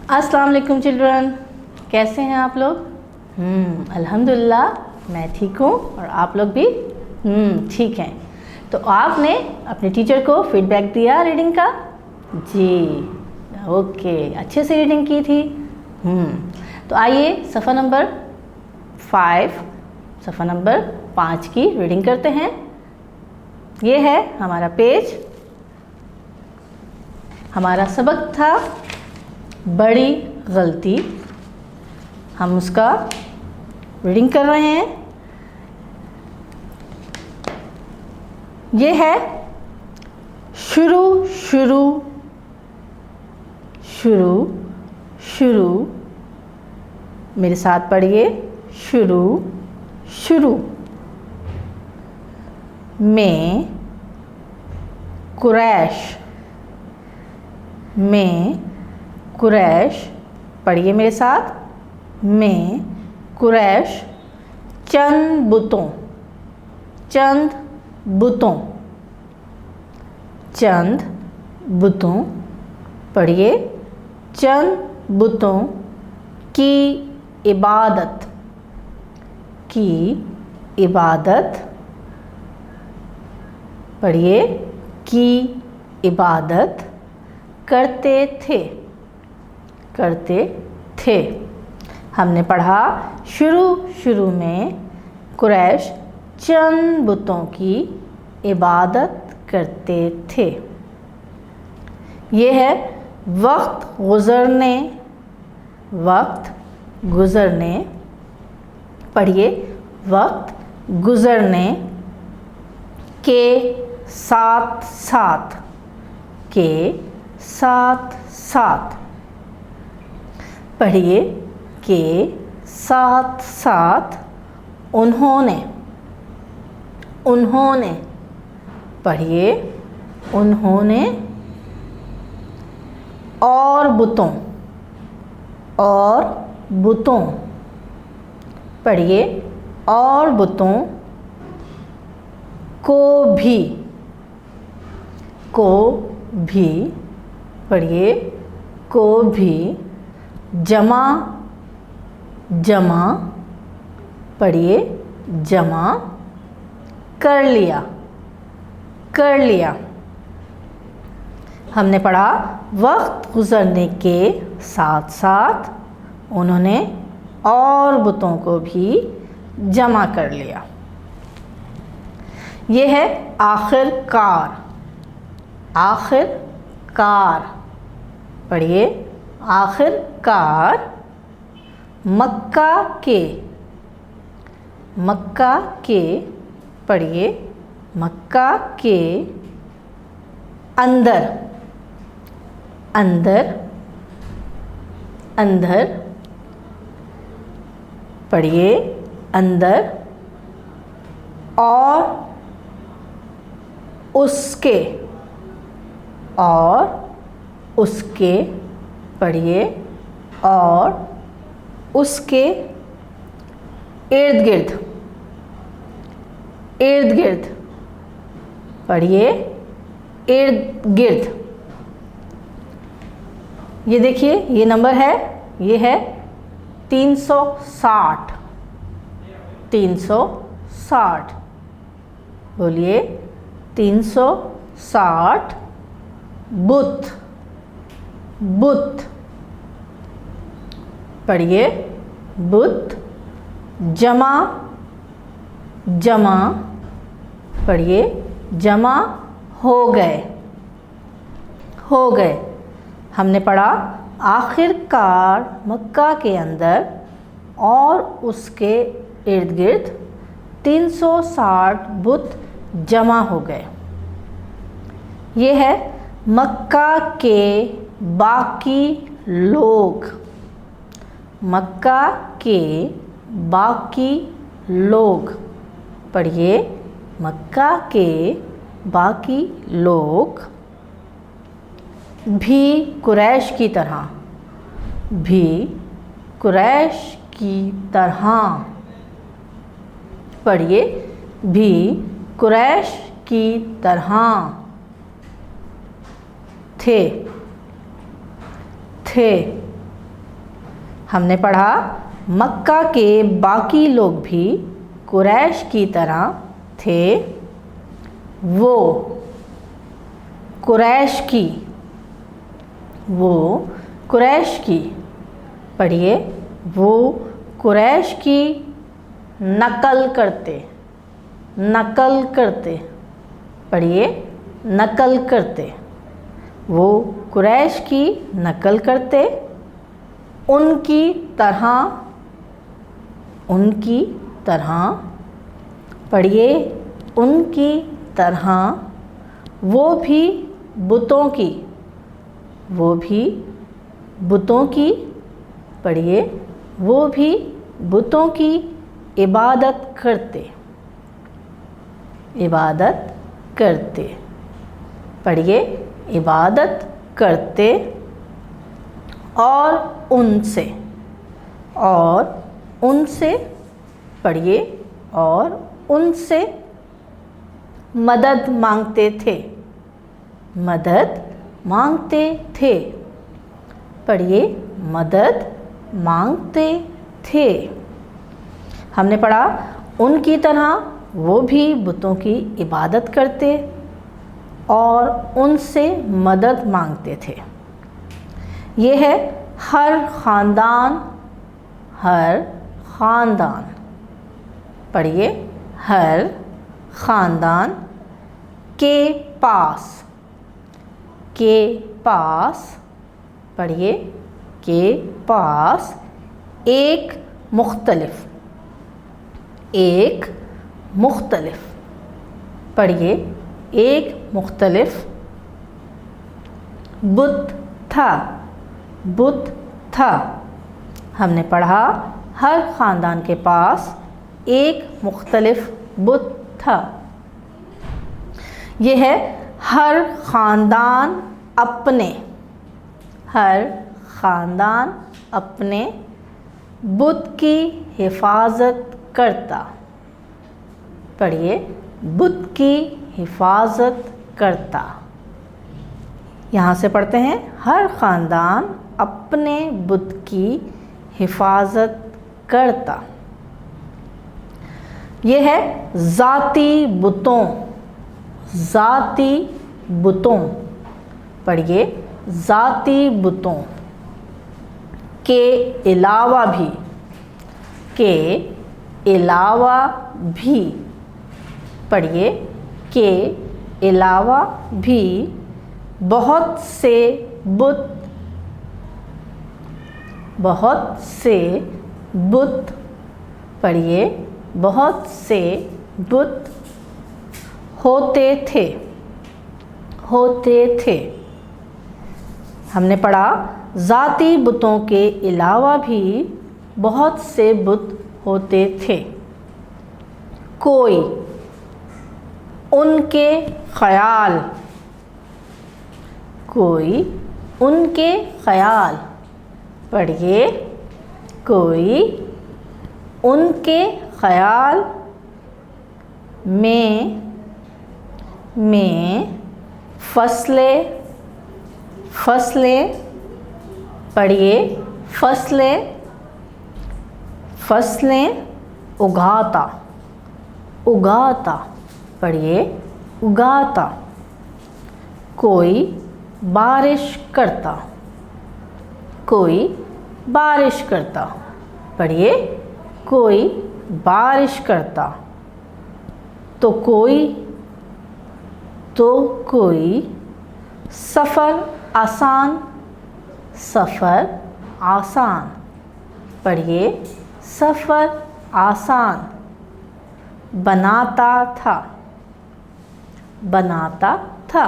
अस्सलाम वालेकुम चिल्ड्रन, कैसे हैं आप लोग? अल्हम्दुलिल्लाह मैं ठीक हूँ और आप लोग भी ठीक हैं। तो आपने अपने टीचर को फीडबैक दिया रीडिंग का? जी ओके, अच्छे से रीडिंग की थी। तो आइए सफ़ा नंबर 5 की रीडिंग करते हैं। ये है हमारा पेज। हमारा सबक था बड़ी गलती, हम उसका रीडिंग कर रहे हैं। ये है शुरू शुरू शुरू शुरू, मेरे साथ पढ़िए। शुरू शुरू में कुरैश, में कुरैश, पढ़िए मेरे साथ। में कुरैश चंद बुतों, चंद बुतों, चंद बुतों, पढ़िए। चंद बुतों की इबादत, की इबादत, पढ़िए। की इबादत करते थे, करते थे। हमने पढ़ा शुरू शुरू में कुरैश चंद बुतों की इबादत करते थे। ये है वक्त गुज़रने, वक्त गुज़रने, पढ़िए। वक्त गुज़रने के साथ साथ, के साथ साथ, पढ़िए। के साथ साथ उन्होंने, उन्होंने, पढ़िए। उन्होंने और बुतों, और बुतों, पढ़िए। और बुतों को भी, को भी, पढ़िए। को भी जमा, जमा, पढ़िए। जमा कर लिया, कर लिया। हमने पढ़ा वक्त गुज़रने के साथ साथ उन्होंने और बुतों को भी जमा कर लिया। ये है आखिरकार, आखिरकार, पढ़िए। आखिरकार मक्का के, मक्का के, पढ़िए। मक्का के अंदर, अंदर, अंदर, पढ़िए। अंदर और उसके, और उसके, पढ़िए। और उसके इर्द गिर्द, इर्द गिर्द, पढ़िए। इर्द गिर्द। ये देखिए, ये नंबर है, ये है 360, 360, बोलिए। 360 बुत, बुत, पढ़िए। बुत जमा, जमा, पढ़िए। जमा हो गए, हो गए। हमने पढ़ा आखिरकार मक्का के अंदर और उसके इर्द गिर्द 360 बुत जमा हो गए। ये है मक्का के बाकी लोग, मक्का के बाकी लोग, पढ़िए। मक्का के बाकी लोग भी कुरैश की तरह, भी कुरैश की तरह, पढ़िए। भी कुरैश की तरह थे, थे, हमने पढ़ा मक्का के बाकी लोग भी कुरैश की तरह थे। वो कुरैश की, वो कुरैश की, पढ़िए, वो कुरैश की नकल करते, नकल करते, पढ़िए, नकल करते। वो कुरैश की नकल करते, उनकी तरह, उनकी तरह, पढ़िए, उनकी तरह। वो भी बुतों की, वो भी बुतों की, पढ़िए, वो भी बुतों की इबादत करते, इबादत करते, पढ़िए, इबादत करते। और उनसे, और उनसे, पढ़िए, और उनसे मदद मांगते थे, मदद मांगते थे, पढ़िए, मदद मांगते थे। हमने पढ़ा उनकी तरह वो भी बुतों की इबादत करते और उनसे मदद मांगते थे। ये है हर ख़ानदान, हर ख़ानदान, पढ़िए, हर ख़ानदान के पास, के पास, पढ़िए, के पास एक मुख्तलिफ, एक मुख्तलिफ, पढ़िए, एक मुख्तलिफ बुत था, बुत था। हमने पढ़ा हर ख़ानदान के पास एक मुख्तलिफ बुत था। यह है हर ख़ानदान अपने, हर ख़ानदान अपने बुत की हिफाजत करता, पढ़िए, बुत की हिफाजत करता। यहाँ से पढ़ते हैं हर ख़ानदान अपने बुत की हिफाजत करता। यह है ज़ाती बुतों, ज़ाती बुतों, पढ़िए, ज़ाती बुतों के अलावा भी, के अलावा भी, पढ़िए, के अलावा भी बहुत से बुत, बहुत से बुत, पढ़िए, बहुत से बुत होते थे, होते थे। हमने पढ़ा ज़ाती बुतों के अलावा भी बहुत से बुत होते थे। कोई उनके ख़याल, कोई उनके ख़याल, पढ़िए, कोई उनके ख़याल में फसलें, फसलें, पढ़िए, फसलें, फसलें उगाता, उगाता, पढ़िए, उगाता। कोई बारिश करता, कोई बारिश करता, पढ़िए, कोई बारिश करता। तो कोई सफ़र आसान, सफ़र आसान, पढ़िए, सफ़र आसान बनाता था, बनाता था।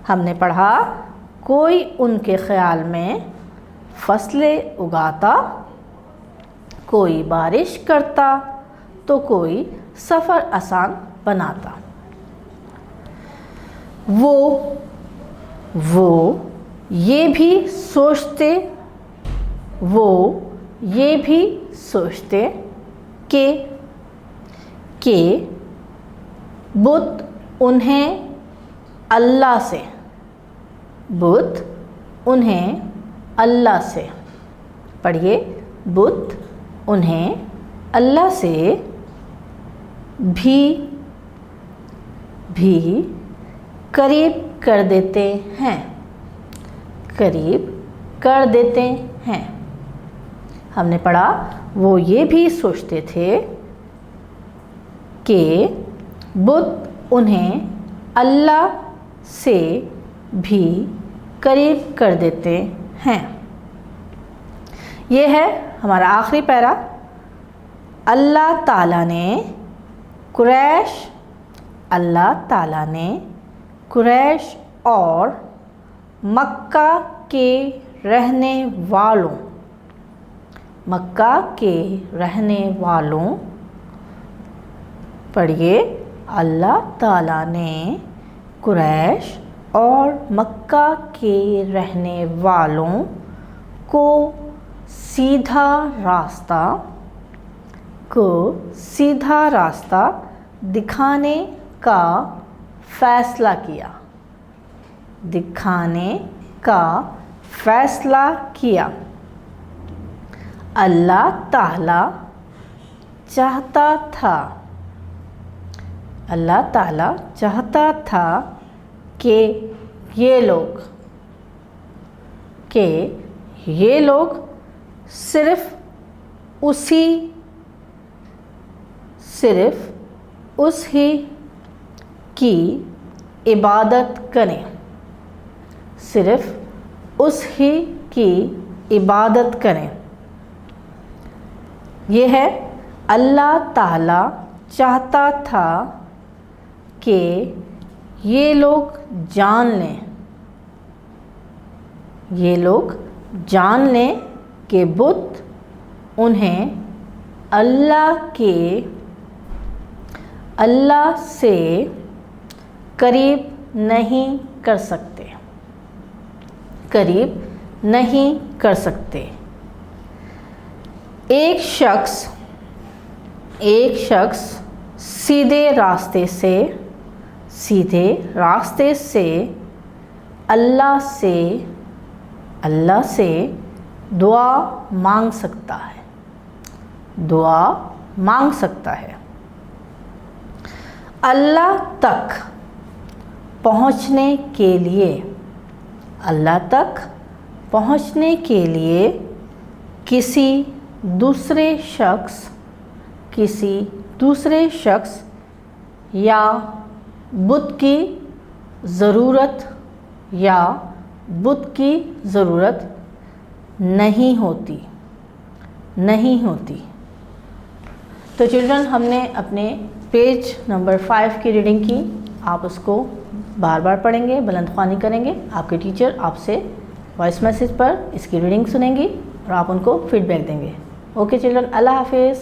हमने पढ़ा कोई उनके ख़याल में फसलें उगाता, कोई बारिश करता, तो कोई सफ़र आसान बनाता। वो ये भी सोचते, वो ये भी सोचते कि बुत उन्हें अल्लाह से, बुत उन्हें अल्लाह से, पढ़िए, बुत उन्हें अल्लाह से भी करीब कर देते हैं, करीब कर देते हैं। हमने पढ़ा वो ये भी सोचते थे कि बुत उन्हें अल्लाह से भी करीब कर देते हैं। ये है हमारा आखिरी पैरा। अल्लाह ताला ने कुरैश और मक्का के रहने वालों पढ़िए, अल्लाह ताला ने कुरैश और मक्का के रहने वालों को सीधा रास्ता दिखाने का फैसला किया। अल्लाह ताला चाहता था कि ये लोग सिर्फ उसी की इबादत करें, सिर्फ उसी की इबादत करें। ये है अल्लाह ताला चाहता था कि ये लोग जान लें कि बुत उन्हें अल्लाह से करीब नहीं कर सकते। एक शख्स सीधे रास्ते से अल्लाह से दुआ मांग सकता है। अल्लाह तक पहुँचने के लिए किसी दूसरे शख्स या बुत की ज़रूरत नहीं होती। तो चिल्ड्रन, हमने अपने पेज नंबर 5 की रीडिंग की। आप उसको बार बार पढ़ेंगे, बुलंद ख्वानी करेंगे। आपके टीचर आपसे वॉइस मैसेज पर इसकी रीडिंग सुनेंगी और आप उनको फीडबैक देंगे। ओके चिल्ड्रन, अल्लाह हाफिज़।